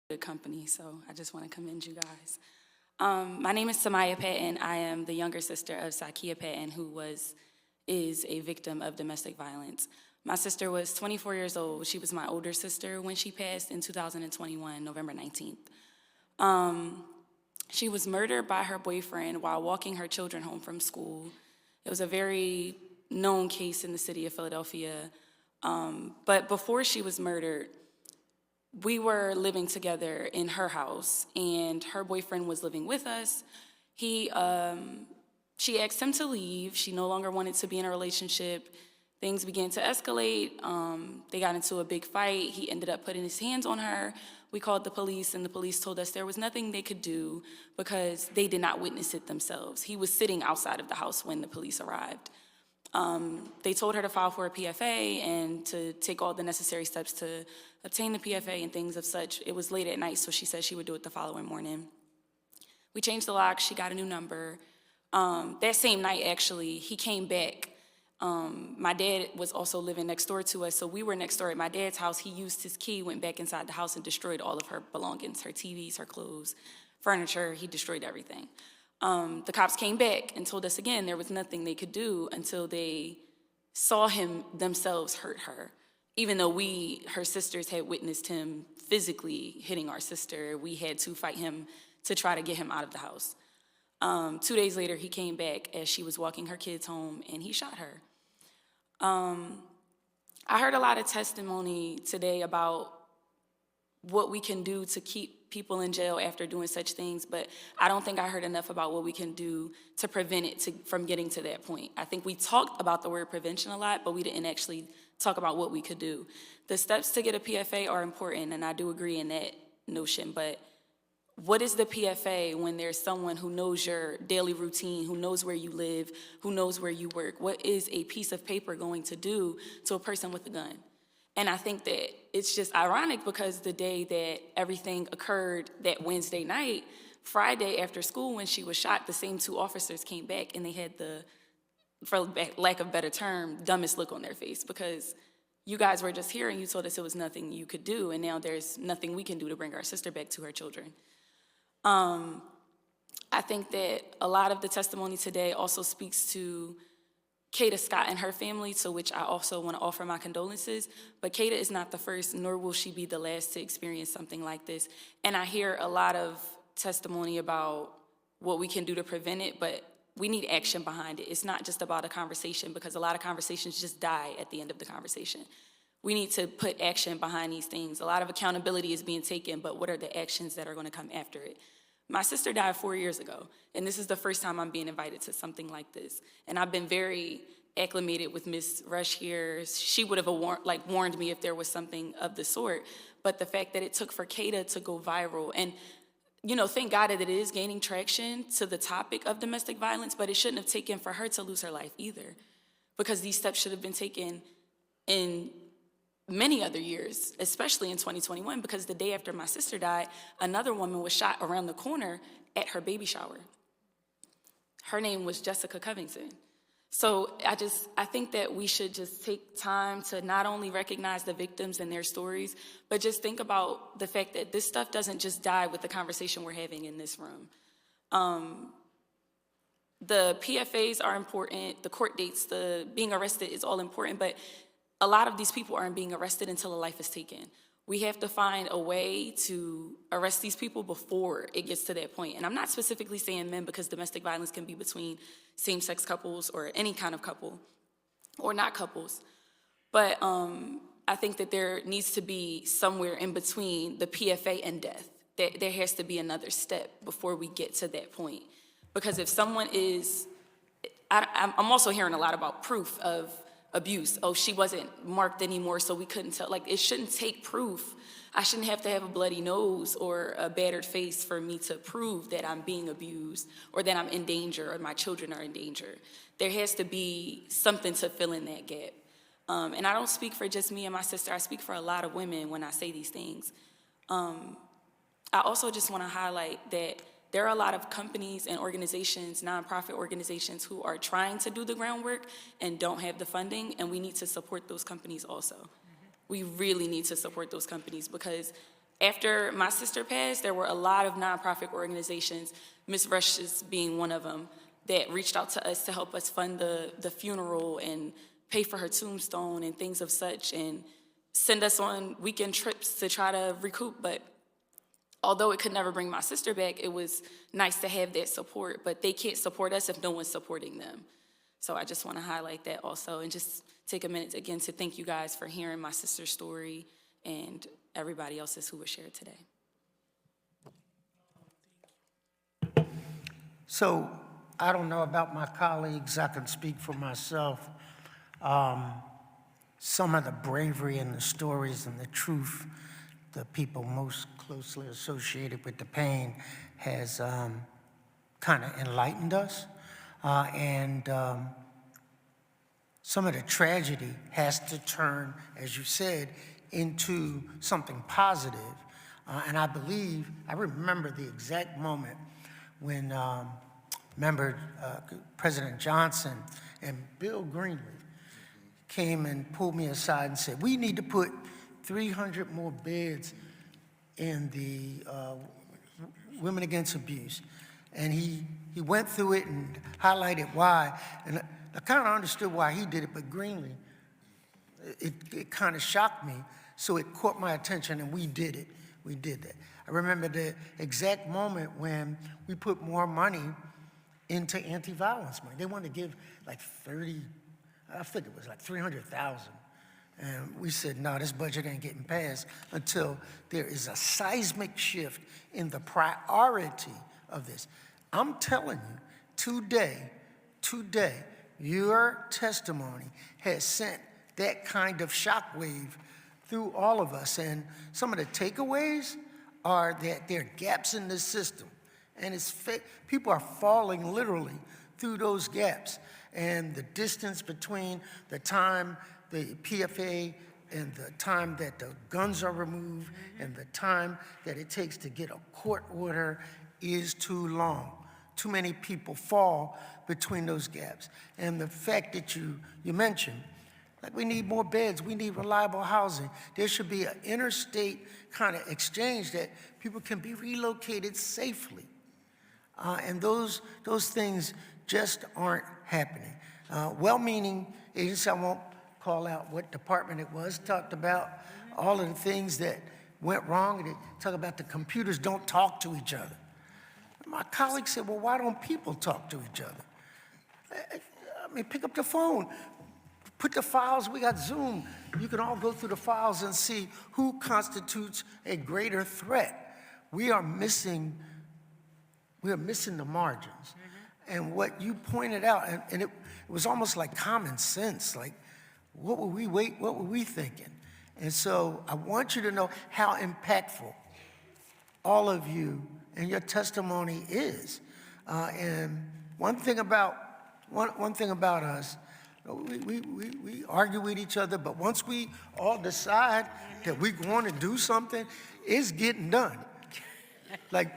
good company, so I just want to commend you guys. My name is Samaya Patton. I am the younger sister of Sakia Patton, who is a victim of domestic violence. My sister was 24 years old. She was my older sister when she passed in 2021, November 19th. She was murdered by her boyfriend while walking her children home from school. It was a very known case in the city of Philadelphia. But before she was murdered, we were living together in her house, and her boyfriend was living with us. She asked him to leave. She no longer wanted to be in a relationship. Things began to escalate. They got into a big fight. He ended up putting his hands on her. We called the police, and the police told us there was nothing they could do because they did not witness it themselves. He was sitting outside of the house when the police arrived. They told her to file for a PFA and to take all the necessary steps to obtain the PFA and things of such. It was late at night, so she said she would do it the following morning. We changed the lock. She got a new number. That same night, actually, he came back. My dad was also living next door to us, so we were next door at my dad's house. He used his key, went back inside the house, and destroyed all of her belongings, her TVs, her clothes, furniture. He destroyed everything. The cops came back and told us again there was nothing they could do until they saw him themselves hurt her. Even though her sisters, had witnessed him physically hitting our sister, we had to fight him to try to get him out of the house. 2 days later, he came back as she was walking her kids home, and he shot her. I heard a lot of testimony today about what we can do to keep people in jail after doing such things, but I don't think I heard enough about what we can do to prevent it from getting to that point. I think we talked about the word prevention a lot, but we didn't actually talk about what we could do. The steps to get a PFA are important, and I do agree in that notion, but what is the PFA when there's someone who knows your daily routine, who knows where you live, who knows where you work? What is a piece of paper going to do to a person with a gun? And I think that it's just ironic because the day that everything occurred, that Wednesday night, Friday after school when she was shot, the same two officers came back and they had the, for lack of a better term, dumbest look on their face, because you guys were just here and you told us it was nothing you could do, and now there's nothing we can do to bring our sister back to her children. I think that a lot of the testimony today also speaks to Kata Scott and her family, to which I also want to offer my condolences. But Kata is not the first, nor will she be the last to experience something like this. And I hear a lot of testimony about what we can do to prevent it, but we need action behind it. It's not just about a conversation, because a lot of conversations just die at the end of the conversation. We need to put action behind these things. A lot of accountability is being taken, but what are the actions that are going to come after it? My sister died 4 years ago, and this is the first time I'm being invited to something like this. And I've been very acclimated with Miss Rush here. She would have warned me if there was something of the sort. But the fact that it took for Kata to go viral, and thank God that it is gaining traction to the topic of domestic violence, but it shouldn't have taken for her to lose her life either, because these steps should have been taken in many other years, especially in 2021, because the day after my sister died, another woman was shot around the corner at her baby shower. Her name was Jessica Covington. So I think that we should just take time to not only recognize the victims and their stories, but just think about the fact that this stuff doesn't just die with the conversation we're having in this room. The PFAs are important, the court dates, the being arrested is all important, but a lot of these people aren't being arrested until a life is taken. We have to find a way to arrest these people before it gets to that point. And I'm not specifically saying men, because domestic violence can be between same-sex couples or any kind of couple, or not couples. But I think that there needs to be somewhere in between the PFA and death. There has to be another step before we get to that point. Because if someone is, I'm also hearing a lot about proof of abuse. Oh, she wasn't marked anymore, so we couldn't tell. It shouldn't take proof. I shouldn't have to have a bloody nose or a battered face for me to prove that I'm being abused or that I'm in danger or my children are in danger. There has to be something to fill in that gap. And I don't speak for just me and my sister. I speak for a lot of women when I say these things. I also just want to highlight that there are a lot of companies and organizations, nonprofit organizations, who are trying to do the groundwork and don't have the funding, and we need to support those companies also. We really need to support those companies, because After my sister passed, there were a lot of nonprofit organizations, Miss Rush's being one of them, that reached out to us to help us fund the funeral and pay for her tombstone and things of such, and send us on weekend trips to try to recoup. But although it could never bring my sister back, it was nice to have that support. But they can't support us if no one's supporting them. So I just want to highlight that also, and just take a minute again to thank you guys for hearing my sister's story and everybody else's who was shared today. So I don't know about my colleagues. I can speak for myself. Some of the bravery and the stories and the truth, the people most closely associated with the pain, has kind of enlightened us. And some of the tragedy has to turn, as you said, into something positive. And I remember the exact moment when President Johnson and Bill Greenleaf came and pulled me aside and said, we need to put 300 more beds in the Women Against Abuse. And he went through it and highlighted why. And I kind of understood why he did it, but Greenleaf, it kind of shocked me. So it caught my attention, and we did it. We did that. I remember the exact moment when we put more money into anti-violence money. They wanted to give like 30, I think it was like 300,000. And we said, no, this budget ain't getting passed until there is a seismic shift in the priority of this. I'm telling you, today, your testimony has sent that kind of shockwave through all of us. And some of the takeaways are that there are gaps in the system. And people are falling literally through those gaps. And the distance between the time the PFA and the time that the guns are removed and the time that it takes to get a court order is too long. Too many people fall between those gaps. And the fact that you mentioned, like, we need more beds, we need reliable housing. There should be an interstate kind of exchange that people can be relocated safely. And those things just aren't happening. Well-meaning agencies, I won't call out what department it was, talked about all of the things that went wrong. They talk about the computers don't talk to each other. My colleague said, well, why don't people talk to each other? I mean, pick up the phone, put the files, we got Zoom. You can all go through the files and see who constitutes a greater threat. We are missing the margins. And what you pointed out, and it was almost like common sense, like, what were we thinking? And so I want you to know how impactful all of you and your testimony is. And one thing about us, we argue with each other, but once we all decide that we're going to do something, it's getting done. Like.